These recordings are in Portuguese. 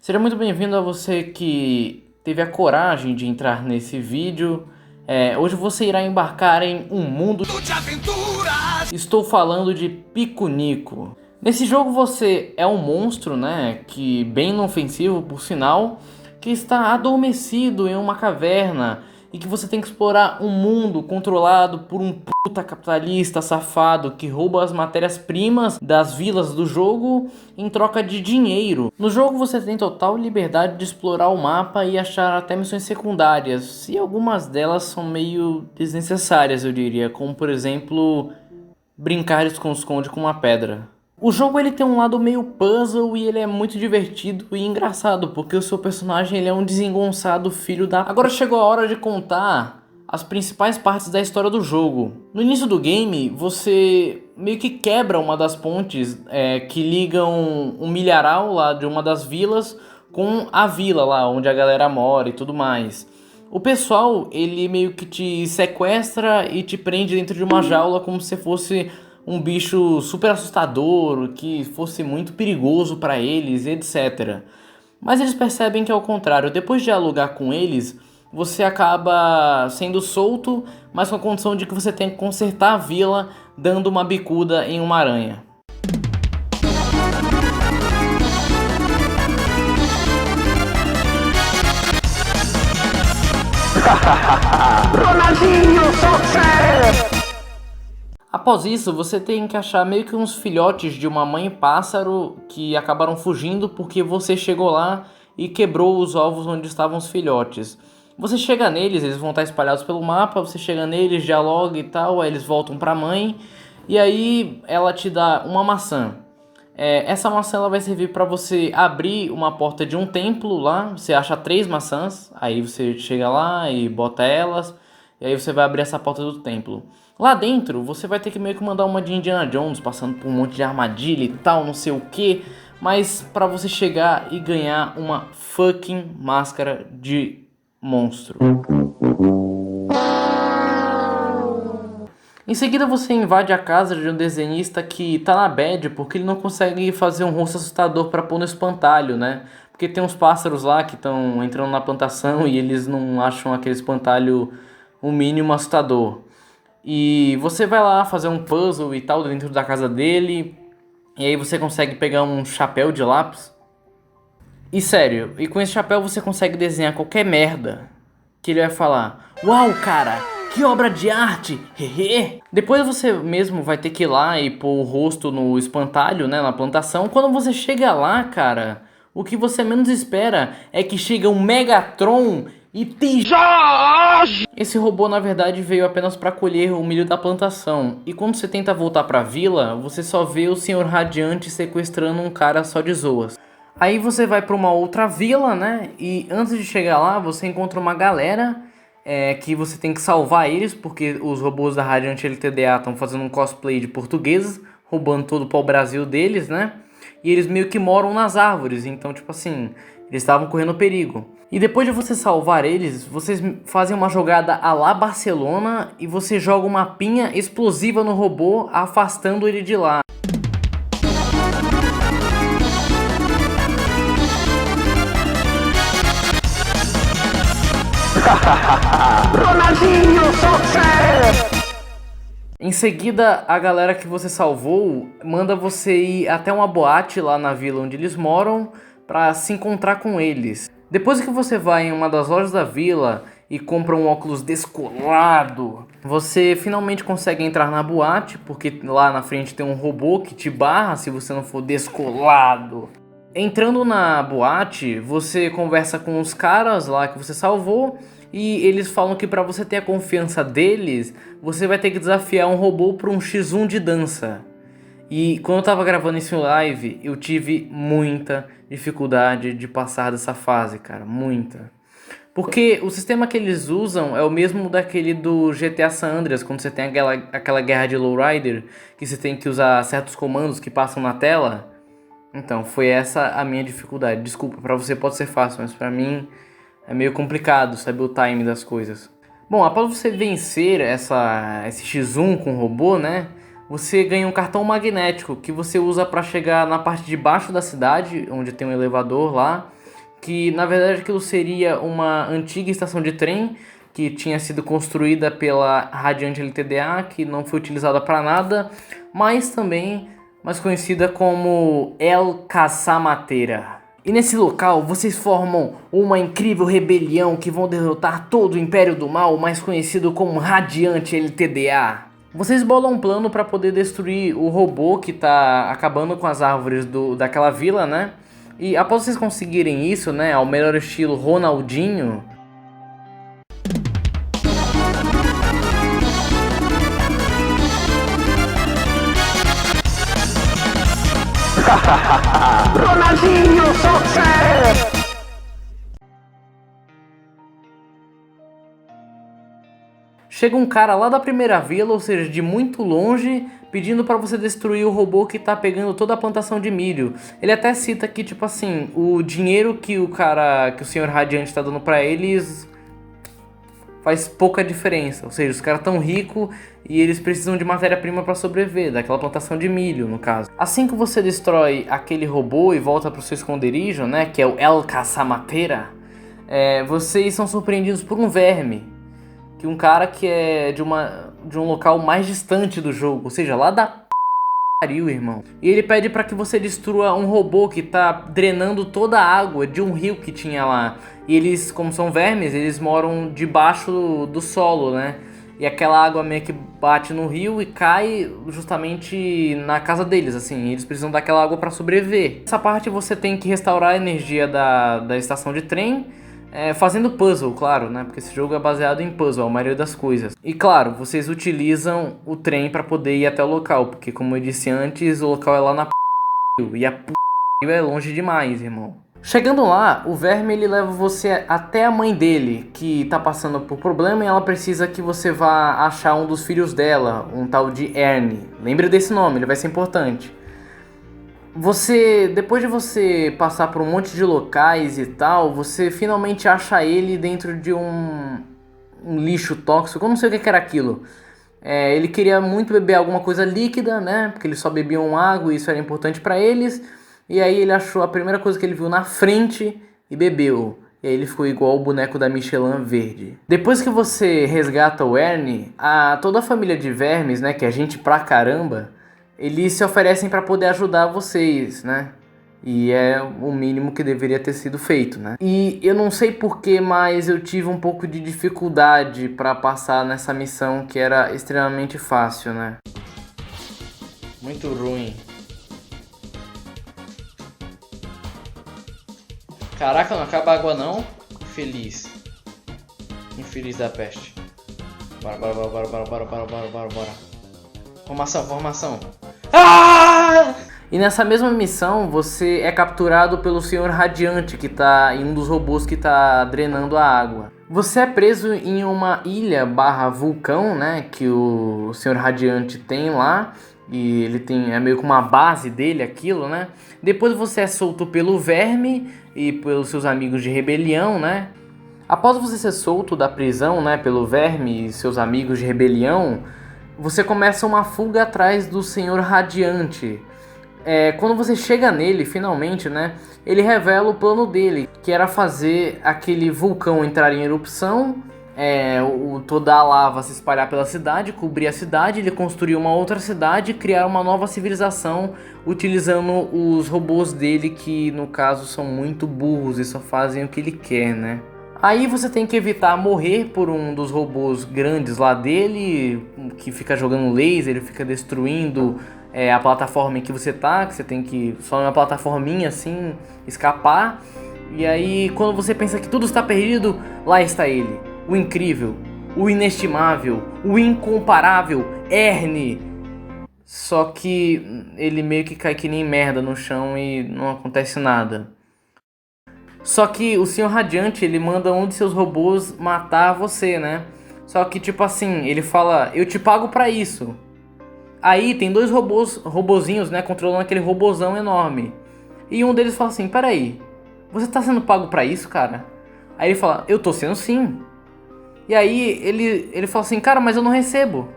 Seja muito bem-vindo a você que teve a coragem de entrar nesse vídeo. Hoje você irá embarcar em um mundo de aventuras. Estou falando de Pico-Nico. Nesse jogo você é um monstro, né, que bem inofensivo por sinal, que está adormecido em uma caverna e que você tem que explorar um mundo controlado por um puta capitalista safado que rouba as matérias-primas das vilas do jogo em troca de dinheiro. No jogo você tem total liberdade de explorar o mapa e achar até missões secundárias, e algumas delas são meio desnecessárias, eu diria, como por exemplo brincar de esconde-esconde com uma pedra. O jogo ele tem um lado meio puzzle e ele é muito divertido e engraçado, porque o seu personagem ele é um desengonçado filho da... Agora chegou a hora de contar as principais partes da história do jogo. No início do game, você meio que quebra uma das pontes que ligam um milharal lá de uma das vilas com a vila lá onde a galera mora e tudo mais. O pessoal, ele meio que te sequestra e te prende dentro de uma jaula como se fosse um bicho super assustador, que fosse muito perigoso para eles, etc. Mas eles percebem que é o contrário. Depois de dialogar com eles, você acaba sendo solto, mas com a condição de que você tem que consertar a vila dando uma bicuda em uma aranha. Ronaldinho, sucesso! Após isso, você tem que achar meio que uns filhotes de uma mãe pássaro que acabaram fugindo porque você chegou lá e quebrou os ovos onde estavam os filhotes. Você chega neles, eles vão estar espalhados pelo mapa, você chega neles, dialoga e tal, aí eles voltam pra mãe e aí ela te dá uma maçã. Essa maçã ela vai servir para você abrir uma porta de um templo lá, você acha 3 maçãs, aí você chega lá e bota elas, e aí você vai abrir essa porta do templo. Lá dentro, você vai ter que meio que mandar uma de Indiana Jones, passando por um monte de armadilha e tal, não sei o que, mas para você chegar e ganhar uma fucking máscara de monstro. Em seguida você invade a casa de um desenhista que tá na bad porque ele não consegue fazer um rosto assustador para pôr no espantalho, né? Porque tem uns pássaros lá que estão entrando na plantação e eles não acham aquele espantalho o mínimo assustador. E você vai lá fazer um puzzle e tal dentro da casa dele. E aí você consegue pegar um chapéu de lápis. E sério, e com esse chapéu você consegue desenhar qualquer merda que ele vai falar: "Uau, cara, que obra de arte, hehe". Depois você mesmo vai ter que ir lá e pôr o rosto no espantalho, né, na plantação. Quando você chega lá, cara, o que você menos espera é que chega um Megatron e te... Esse robô na verdade veio apenas para colher o milho da plantação. E quando você tenta voltar pra vila, você só vê o Senhor Radiante sequestrando um cara só de zoas. Aí você vai pra uma outra vila, né? E antes de chegar lá, você encontra uma galera que você tem que salvar eles, porque os robôs da Radiante LTDA estão fazendo um cosplay de portugueses, roubando todo o pau-brasil deles, né? E eles meio que moram nas árvores, então tipo assim, eles estavam correndo perigo. E depois de você salvar eles, vocês fazem uma jogada à la Barcelona e você joga uma pinha explosiva no robô, afastando ele de lá. Ronaldinho, sucesso! Em seguida, a galera que você salvou manda você ir até uma boate lá na vila onde eles moram para se encontrar com eles. Depois que você vai em uma das lojas da vila e compra um óculos descolado, você finalmente consegue entrar na boate, porque lá na frente tem um robô que te barra se você não for descolado. Entrando na boate, você conversa com os caras lá que você salvou e eles falam que para você ter a confiança deles, você vai ter que desafiar um robô para um X1 de dança. E quando eu tava gravando esse live, eu tive muita dificuldade de passar dessa fase, cara, muita. Porque o sistema que eles usam é o mesmo daquele do GTA San Andreas, quando você tem aquela guerra de lowrider, que você tem que usar certos comandos que passam na tela. Então, foi essa a minha dificuldade. Desculpa, pra você pode ser fácil, mas pra mim é meio complicado saber o time das coisas. Bom, após você vencer esse X1 com o robô, né? Você ganha um cartão magnético que você usa para chegar na parte de baixo da cidade, onde tem um elevador lá, que na verdade aquilo seria uma antiga estação de trem que tinha sido construída pela Radiante LTDA, que não foi utilizada para nada, mas também mais conhecida como El Caçamatera. E nesse local vocês formam uma incrível rebelião que vão derrotar todo o Império do Mal, mais conhecido como Radiante LTDA. Vocês bolam um plano para poder destruir o robô que tá acabando com as árvores daquela vila, né? E após vocês conseguirem isso, né, ao melhor estilo Ronaldinho, Ronaldinho Soccer! chega um cara lá da primeira vila, ou seja, de muito longe, pedindo pra você destruir o robô que tá pegando toda a plantação de milho. Ele até cita que, tipo assim, o dinheiro que o Senhor Radiante tá dando pra eles faz pouca diferença. Ou seja, os caras tão ricos e eles precisam de matéria-prima pra sobreviver, daquela plantação de milho, no caso. Assim que você destrói aquele robô e volta pro seu esconderijo, né, que é o El Caçamatera, vocês são surpreendidos por um verme. Que um cara que é de um local mais distante do jogo, ou seja, lá da pariu, irmão. E ele pede pra que você destrua um robô que tá drenando toda a água de um rio que tinha lá. E eles, como são vermes, eles moram debaixo do solo, né? E aquela água meio que bate no rio e cai justamente na casa deles, assim. Eles precisam daquela água pra sobreviver. Nessa parte você tem que restaurar a energia da estação de trem, fazendo puzzle, claro, né? Porque esse jogo é baseado em puzzle, a maioria das coisas. E claro, vocês utilizam o trem pra poder ir até o local, porque como eu disse antes, o local é lá na e a é longe demais, irmão. Chegando lá, o verme ele leva você até a mãe dele, que tá passando por problema e ela precisa que você vá achar um dos filhos dela, um tal de Ernie. Lembre desse nome, ele vai ser importante. Depois de você passar por um monte de locais e tal, você finalmente acha ele dentro de um lixo tóxico. Eu não sei o que era aquilo. Ele queria muito beber alguma coisa líquida, né? Porque eles só bebiam água e isso era importante pra eles. E aí ele achou a primeira coisa que ele viu na frente e bebeu. E aí ele ficou igual o boneco da Michelin verde. Depois que você resgata o Ernie, toda a família de vermes, né? Que é gente pra caramba, eles se oferecem para poder ajudar vocês, né? E é o mínimo que deveria ter sido feito, né? E eu não sei porquê, mas eu tive um pouco de dificuldade para passar nessa missão que era extremamente fácil, né? Muito ruim. Caraca, não acaba a água não? Feliz. Infeliz da peste. Bora. Formação. Ah! E nessa mesma missão você é capturado pelo Senhor Radiante, que tá em um dos robôs que tá drenando a água. Você é preso em uma ilha / vulcão, né, que o Senhor Radiante tem lá. E ele é meio que uma base dele, aquilo, né. Depois você é solto pelo verme e pelos seus amigos de rebelião, né. Após você ser solto da prisão, né, pelo verme e seus amigos de rebelião, você começa uma fuga atrás do Senhor Radiante. Quando você chega nele, finalmente, né, ele revela o plano dele, que era fazer aquele vulcão entrar em erupção, toda a lava se espalhar pela cidade, cobrir a cidade, ele construir uma outra cidade e criar uma nova civilização utilizando os robôs dele, que no caso são muito burros e só fazem o que ele quer, né. Aí você tem que evitar morrer por um dos robôs grandes lá dele, que fica jogando laser, ele fica destruindo a plataforma em que você tá, que você tem que, só uma plataforminha assim, escapar. E aí quando você pensa que tudo está perdido, lá está ele, o incrível, o inestimável, o incomparável Ernie. Só que ele meio que cai que nem merda no chão e não acontece nada. Só que o Senhor Radiante, ele manda um de seus robôs matar você, né? Só que tipo assim, ele fala, eu te pago pra isso. Aí tem dois robozinhos, né, controlando aquele robozão enorme. E um deles fala assim, peraí, você tá sendo pago pra isso, cara? Aí ele fala, eu tô sendo sim. E aí ele fala assim, cara, mas eu não recebo.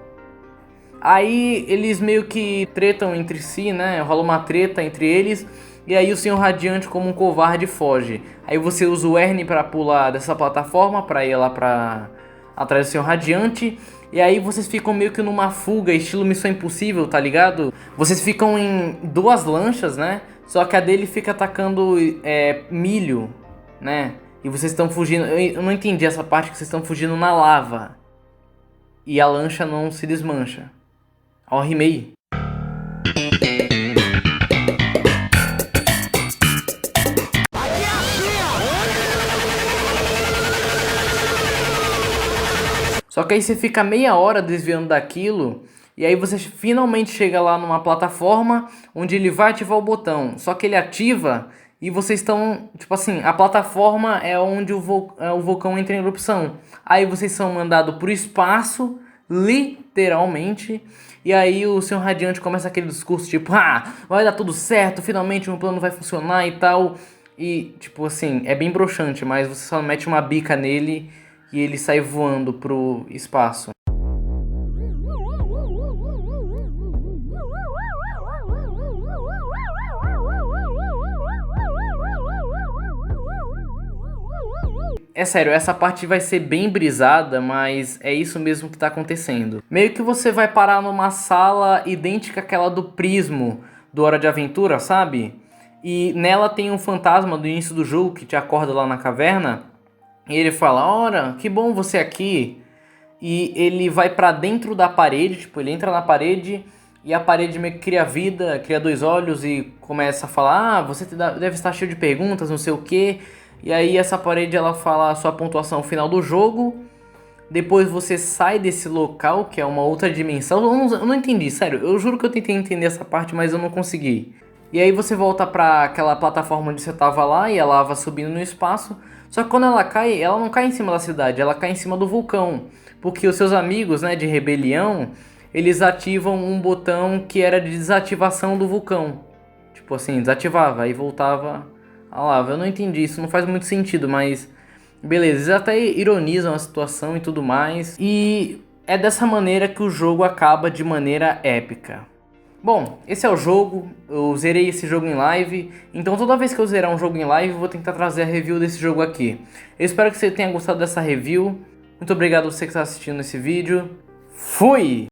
Aí eles meio que tretam entre si, né, rola uma treta entre eles. E aí o Senhor Radiante, como um covarde, foge. Aí você usa o R para pular dessa plataforma para ir lá para atrás do Senhor Radiante. E aí vocês ficam meio que numa fuga, estilo Missão Impossível, tá ligado? Vocês ficam em duas lanchas, né? Só que a dele fica atacando milho, né? E vocês estão fugindo... Eu não entendi essa parte que vocês estão fugindo na lava. E a lancha não se desmancha. Ó, rimei. Só que aí você fica meia hora desviando daquilo, e aí você finalmente chega lá numa plataforma onde ele vai ativar o botão. Só que ele ativa e vocês estão, tipo assim, a plataforma é onde o vulcão entra em erupção. Aí vocês são mandados pro espaço, literalmente, e aí o Senhor Radiante começa aquele discurso tipo, vai dar tudo certo, finalmente meu plano vai funcionar e tal. E, tipo assim, é bem broxante, mas você só mete uma bica nele e ele sai voando pro espaço. É sério, essa parte vai ser bem brisada, mas é isso mesmo que tá acontecendo. Meio que você vai parar numa sala idêntica àquela do Prismo, do Hora de Aventura, sabe? E nela tem um fantasma do início do jogo que te acorda lá na caverna. E ele fala, ora, que bom você aqui. E ele vai pra dentro da parede, tipo, ele entra na parede e a parede meio que cria vida, cria dois olhos e começa a falar, você deve estar cheio de perguntas, não sei o que. E aí essa parede ela fala a sua pontuação final do jogo. Depois você sai desse local, que é uma outra dimensão. Eu não entendi, sério, eu juro que eu tentei entender essa parte, mas eu não consegui. E aí você volta pra aquela plataforma onde você tava lá e a lava subindo no espaço. Só que quando ela cai, ela não cai em cima da cidade, ela cai em cima do vulcão. Porque os seus amigos, né, de rebelião, eles ativam um botão que era de desativação do vulcão. Tipo assim, desativava e voltava a lava. Eu não entendi, isso não faz muito sentido, mas beleza. Eles até ironizam a situação e tudo mais. E é dessa maneira que o jogo acaba de maneira épica. Bom, esse é o jogo, eu zerei esse jogo em live, então toda vez que eu zerar um jogo em live, eu vou tentar trazer a review desse jogo aqui. Eu espero que você tenha gostado dessa review, muito obrigado a você que está assistindo esse vídeo, fui!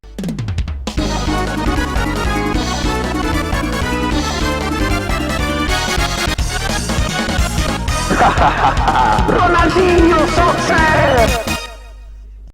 Ronaldinho, sucesso!